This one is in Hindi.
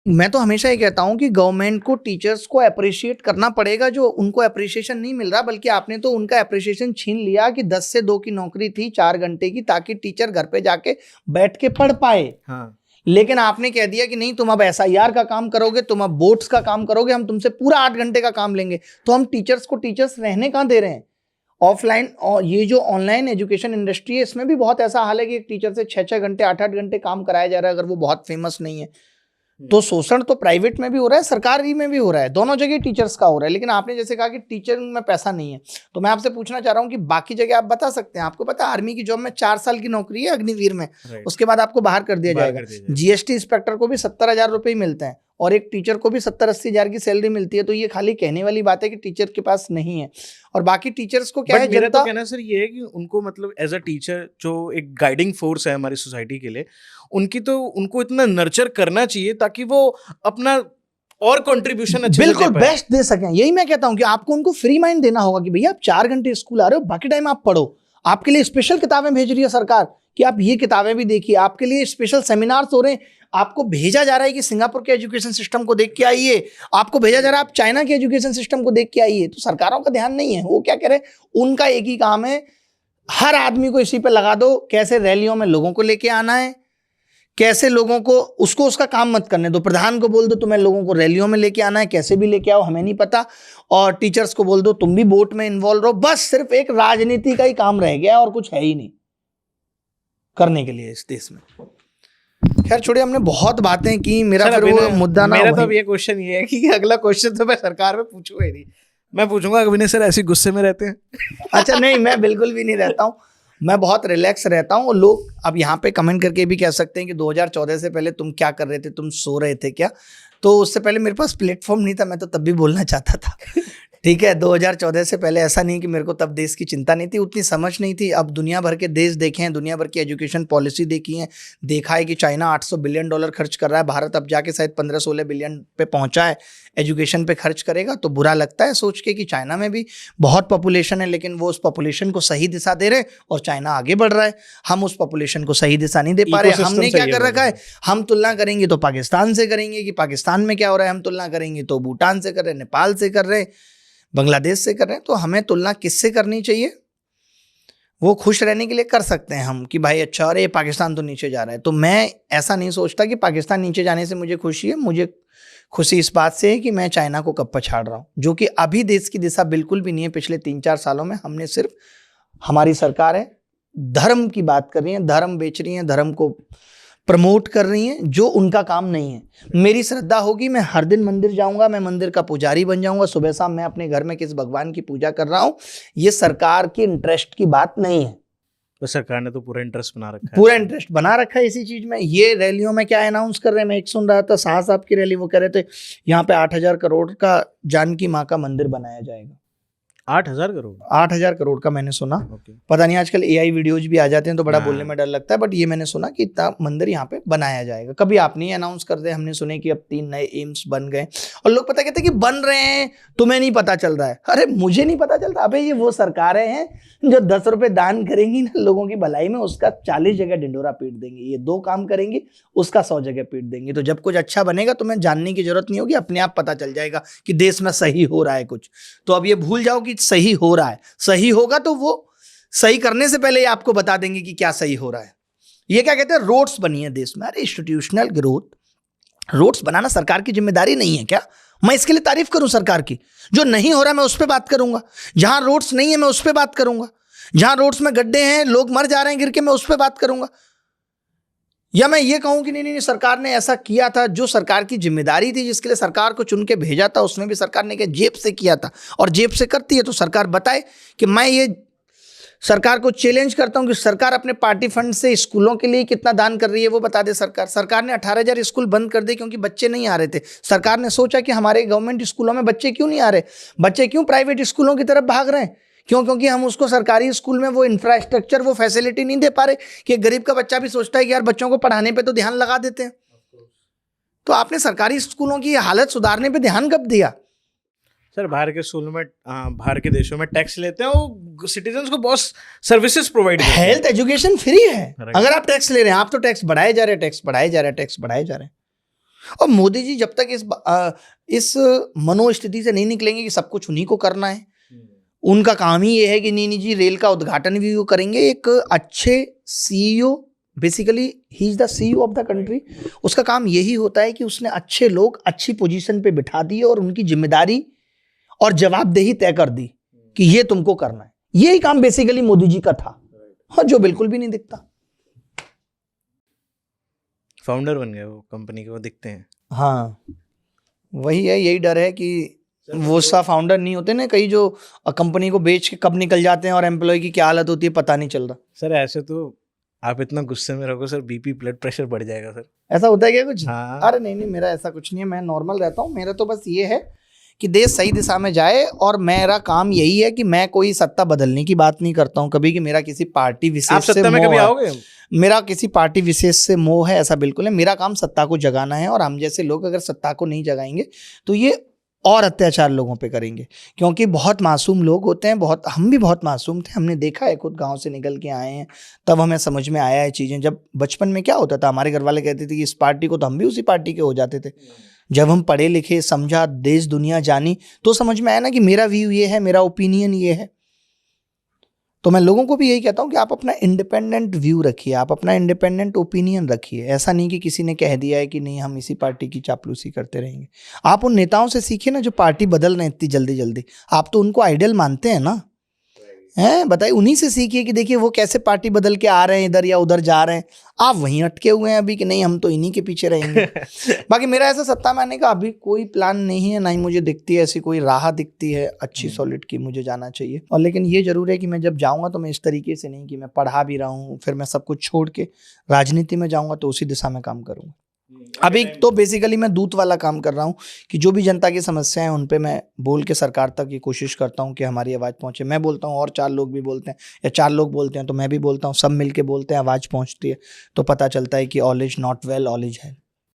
मैं तो हमेशा ये कहता हूँ कि गवर्नमेंट को टीचर्स को अप्रिशिएट करना पड़ेगा, जो उनको अप्रिशिएशन नहीं मिल रहा, बल्कि आपने तो उनका अप्रिशिएशन छीन लिया कि 10 से 2 की नौकरी थी 4 घंटे की, ताकि टीचर घर पे जाके बैठ के पढ़ पाए। हाँ। लेकिन आपने कह दिया कि नहीं, तुम अब SIR का काम करोगे, तुम अब बोर्ड्स का काम करोगे, हम तुमसे पूरा 8 घंटे का काम लेंगे। तो हम टीचर्स को टीचर्स रहने कहाँ दे रहे हैं? ऑफलाइन और ये जो ऑनलाइन एजुकेशन इंडस्ट्री है, इसमें भी बहुत ऐसा हाल है कि एक टीचर से 6-6 घंटे 8-8 घंटे काम कराया जा रहा है, अगर वो बहुत फेमस नहीं है। तो शोषण तो प्राइवेट में भी हो रहा है, सरकारी में भी हो रहा है, दोनों जगह टीचर्स का हो रहा है। लेकिन आपने जैसे कहा कि टीचर में पैसा नहीं है, तो मैं आपसे पूछना चाह रहा हूँ कि बाकी जगह आप बता सकते हैं? आपको पता है आर्मी की जॉब में 4 साल की नौकरी है अग्निवीर में, उसके बाद आपको बाहर कर दिया जाएगा। GST इंस्पेक्टर को भी 70,000 रुपये ही मिलते हैं और एक टीचर को भी 70-80 हजार की सैलरी मिलती है। तो ये खाली कहने वाली बात है कि टीचर के पास नहीं है। और बाकी टीचर्स को क्या है, मेरा तो कहना सर ये है कि उनको मतलब एज अ टीचर जो एक गाइडिंग फोर्स है हमारी सोसाइटी के लिए, उनको इतना नर्चर करना चाहिए ताकि वो अपना और कंट्रीब्यूशन अच्छे से दे पाए, बेस्ट दे सकें। यही मैं कहता हूं कि आपको उनको फ्री माइंड देना होगा कि भैया आप 4 घंटे स्कूल आ रहे हो, बाकी टाइम आप पढ़ो। आपके लिए स्पेशल किताबें भेज रही है सरकार कि आप ये किताबें भी देखिए, आपके लिए स्पेशल सेमिनार्स हो रहे हैं, आपको भेजा जा रहा है कि सिंगापुर के एजुकेशन सिस्टम को देख के आइए, आपको भेजा जा रहा है आप चाइना के एजुकेशन सिस्टम को देख के आइए। तो सरकारों का ध्यान नहीं है, वो क्या कह रहे हैं, उनका एक ही काम है, हर आदमी को इसी पे लगा दो, कैसे रैलियों में लोगों को लेके आना है, कैसे लोगों को, उसको उसका काम मत करने दो। प्रधान को बोल दो तुम्हें लोगों को रैलियों में लेके आना है, कैसे भी लेके आओ हमें नहीं पता, और टीचर्स को बोल दो तुम भी वोट में इन्वॉल्व रहो। बस सिर्फ एक राजनीति का ही काम रह गया और कुछ है ही नहीं करने के लिए इस देश में। खैर छोड़िए, हमने बहुत बातें की। मेरा फिर वो मुद्दा ना, मेरा तो अब ये क्वेश्चन ये है कि अगला क्वेश्चन तो मैं सरकार में पूछूंगा ही नहीं, मैं पूछूंगा अभिनय सर ऐसे गुस्से में रहते हैं? अच्छा नहीं, मैं बिल्कुल भी नहीं रहता हूँ, मैं बहुत रिलैक्स रहता हूँ। लोग अब यहाँ पे कमेंट करके भी कह सकते हैं कि 2014 से पहले तुम क्या कर रहे थे, तुम सो रहे थे क्या? तो उससे पहले मेरे पास प्लेटफॉर्म नहीं था, मैं तो तब भी बोलना चाहता था। ठीक है, 2014 से पहले ऐसा नहीं कि मेरे को तब देश की चिंता नहीं थी, उतनी समझ नहीं थी। अब दुनिया भर के देश देखे हैं, दुनिया भर की एजुकेशन पॉलिसी देखी है, देखा है कि चाइना $800 बिलियन खर्च कर रहा है, भारत अब जाके शायद 15-16 बिलियन पे पहुंचा है एजुकेशन पे खर्च करेगा। तो बुरा लगता है सोच के कि चाइना में भी बहुत पॉपुलेशन है, लेकिन वो उस पॉपुलेशन को सही दिशा दे रहे और चाइना आगे बढ़ रहा है। हम उस पॉपुलेशन को सही दिशा नहीं दे पा रहे। हमने क्या कर रखा है, हम तुलना करेंगे तो पाकिस्तान से करेंगे कि पाकिस्तान में क्या हो रहा है, हम तुलना करेंगे तो भूटान से कर रहे हैं, नेपाल से कर रहे हैं, बांग्लादेश से कर रहे हैं। तो हमें तुलना किससे करनी चाहिए? वो खुश रहने के लिए कर सकते हैं हम कि भाई अच्छा, अरे पाकिस्तान तो नीचे जा रहा है। तो मैं ऐसा नहीं सोचता कि पाकिस्तान नीचे जाने से मुझे खुशी है। मुझे खुशी इस बात से है कि मैं चाइना को कब पछाड़ रहा हूँ, जो कि अभी देश की दिशा बिल्कुल भी नहीं है। पिछले 3-4 सालों में हमने सिर्फ, हमारी सरकार है, धर्म की बात कर रही है, धर्म बेच रही है, धर्म को प्रमोट कर रही हैं, जो उनका काम नहीं है। मेरी श्रद्धा होगी, मैं हर दिन मंदिर जाऊंगा, मैं मंदिर का पुजारी बन जाऊंगा, सुबह शाम मैं अपने घर में किस भगवान की पूजा कर रहा हूं। ये सरकार की इंटरेस्ट की बात नहीं है। तो सरकार ने तो पूरा इंटरेस्ट बना रखा है, पूरा इंटरेस्ट बना रखा है इसी चीज में। ये रैलियों में क्या अनाउंस कर रहे हैं, मैं एक सुन रहा था, शाह साहब की रैली, वो कह रहे थे यहाँ पे 8,000 करोड़ का जानकी माँ का मंदिर बनाया जाएगा। 8,000 करोड़? 8,000 करोड़ का मैंने सुना। पता नहीं, आजकल AI वीडियोज भी आ जाते हैं तो बड़ा बोलने में डर लगता है, बट ये मैंने सुना कि इतना मंदिर यहाँ पे बनाया जाएगा। कभी आप नहीं अनाउंस कर दे, हमने सुने कि अब 3 नए एम्स बन गए और लोग पता कहते हैं कि बन रहे हैं, तुम्हें नहीं पता चल रहा है। अरे मुझे नहीं पता चलता? अबे ये वो सरकारें हैं जो 10 रुपए दान करेंगी ना लोगों की भलाई में, उसका 40 जगह ढिंडोरा पीट देंगे। ये 2 काम करेंगी, उसका 100 जगह पीट देंगी। तो जब कुछ अच्छा बनेगा तुम्हें जानने की जरूरत नहीं होगी, अपने आप पता चल जाएगा कि देश में सही हो रहा है कुछ। तो अब ये भूल जाओ कि सही हो रहा है। सही होगा तो वो सही करने से पहले आपको बता देंगे कि क्या सही हो रहा है। ये क्या कहते हैं, रोड्स बनी है देश में। अरे इंस्टीट्यूशनल ग्रोथ, रोड्स बनाना सरकार की जिम्मेदारी नहीं है क्या? मैं इसके लिए तारीफ करूं सरकार की। जो नहीं हो रहा मैं उस पर बात करूंगा, जहां रोड्स नहीं है मैं उस पर बात करूंगा, जहां रोड्स में गड्ढे हैं, लोग मर जा रहे हैं गिर के, मैं उस पर बात करूंगा। या मैं ये कहूं कि नहीं सरकार ने ऐसा किया था, जो सरकार की जिम्मेदारी थी, जिसके लिए सरकार को चुन के भेजा था, उसमें भी सरकार ने क्या जेब से किया था और जेब से करती है। तो सरकार बताए कि मैं ये सरकार को चैलेंज करता हूं कि सरकार अपने पार्टी फंड से स्कूलों के लिए कितना दान कर रही है वो बता दे। सरकार ने 18,000 स्कूल बंद कर दिए क्योंकि बच्चे नहीं आ रहे थे। सरकार ने सोचा कि हमारे गवर्नमेंट स्कूलों में बच्चे क्यों नहीं आ रहे, बच्चे क्यों प्राइवेट स्कूलों की तरफ भाग रहे हैं? क्यों? क्योंकि हम उसको सरकारी स्कूल में वो इंफ्रास्ट्रक्चर, वो फैसिलिटी नहीं दे पा रहे कि गरीब का बच्चा भी सोचता है कि यार बच्चों को पढ़ाने पे तो ध्यान लगा देते हैं। तो आपने सरकारी स्कूलों की हालत सुधारने पे ध्यान कब दिया? सर बाहर के स्कूलों में, बाहर के देशों में टैक्स लेते हैं, वो सिटीजन्स को बहुत सर्विसेज प्रोवाइड करते हैं। हेल्थ एजुकेशन फ्री है। अगर आप टैक्स ले रहे हैं, आप तो टैक्स बढ़ाए जा रहे हैं, टैक्स बढ़ाए जा रहे हैं, टैक्स बढ़ाए जा रहे हैं। और मोदी जी जब तक इस मनोस्थिति से नहीं निकलेंगे कि सब कुछ उन्हीं को करना है, उनका काम ही ये है कि नहीं जी रेल का उद्घाटन भी वो करेंगे। एक अच्छे CEO, basically he is the CEO of the country, उसका काम यही होता है कि उसने अच्छे लोग अच्छी पोजीशन पे बिठा दिए और उनकी जिम्मेदारी और जवाबदेही तय कर दी कि ये तुमको करना है। यही काम बेसिकली मोदी जी का था, हाँ, जो बिल्कुल भी नहीं दिखता। फाउंडर बन गए वो कंपनी के, वो दिखते हैं। हाँ, वही है, यही डर है कि वो सा फाउंडर नहीं होते ना, कई जो कंपनी को बेच के कब निकल जाते हैं और एम्प्लॉय की क्या हालत होती है पता नहीं चल रहा। सर ऐसे तो आप इतना गुस्से में रहोगे सर, बीपी ब्लड प्रेशर बढ़ जाएगा सर। ऐसा होता है क्या कुछ? हाँ। अरे नहीं, मेरा ऐसा कुछ नहीं है, मैं नॉर्मल रहता हूँ। मेरा तो बस ये है कि देश सही दिशा में जाए, और मेरा काम यही है कि मैं कोई सत्ता बदलने की बात नहीं करता हूँ कभी, कि मेरा किसी पार्टी आप विशेष से सत्ता में मोह कभी है। आओगे? मेरा किसी पार्टी विशेष से मोह है, ऐसा बिल्कुल है। मेरा काम सत्ता को जगाना है, और हम जैसे लोग अगर सत्ता को नहीं जगाएंगे तो ये और अत्याचार लोगों पे करेंगे, क्योंकि बहुत मासूम लोग होते हैं। बहुत, हम भी बहुत मासूम थे, हमने देखा है, खुद गांव से निकल के आए हैं, तब हमें समझ में आया है चीज़ें। जब बचपन में क्या होता था, हमारे घर वाले कहते थे कि इस पार्टी को, तो हम भी उसी पार्टी के हो जाते थे। जब हम पढ़े लिखे, समझा, देश दुनिया जानी, तो समझ में आया ना कि मेरा व्यू ये है, मेरा ओपिनियन ये है। तो मैं लोगों को भी यही कहता हूँ कि आप अपना इंडिपेंडेंट व्यू रखिए, आप अपना इंडिपेंडेंट ओपिनियन रखिए। ऐसा नहीं कि किसी ने कह दिया है कि नहीं हम इसी पार्टी की चापलूसी करते रहेंगे। आप उन नेताओं से सीखिए ना जो पार्टी बदल रहे हैं इतनी जल्दी जल्दी। आप तो उनको आइडियल मानते हैं ना, हैं, बताइए, उन्हीं से सीखिए कि देखिए वो कैसे पार्टी बदल के आ रहे हैं, इधर या उधर जा रहे हैं। आप वहीं अटके हुए हैं अभी कि नहीं हम तो इन्हीं के पीछे रहेंगे। बाकी मेरा ऐसा सत्ता में आने का अभी कोई प्लान नहीं है, ना ही मुझे दिखती है ऐसी कोई राह दिखती है अच्छी सॉलिड की मुझे जाना चाहिए। और लेकिन ये जरूर है कि मैं जब जाऊंगा तो मैं इस तरीके से नहीं कि मैं पढ़ा भी रहा हूँ फिर मैं सब कुछ छोड़ के राजनीति में जाऊंगा, तो उसी दिशा में काम करूंगा। अभी तो बेसिकली मैं दूत वाला काम कर रहा हूँ कि जो भी जनता की समस्याएं हैं उन पे मैं बोल के सरकार तक ये कोशिश करता हूँ कि हमारी आवाज़ पहुँचे। मैं बोलता हूँ और 4 लोग भी बोलते हैं, या 4 लोग बोलते हैं तो मैं भी बोलता हूँ, सब मिल के बोलते हैं, आवाज़ पहुँचती है, तो पता चलता है कि all is not well, all is है।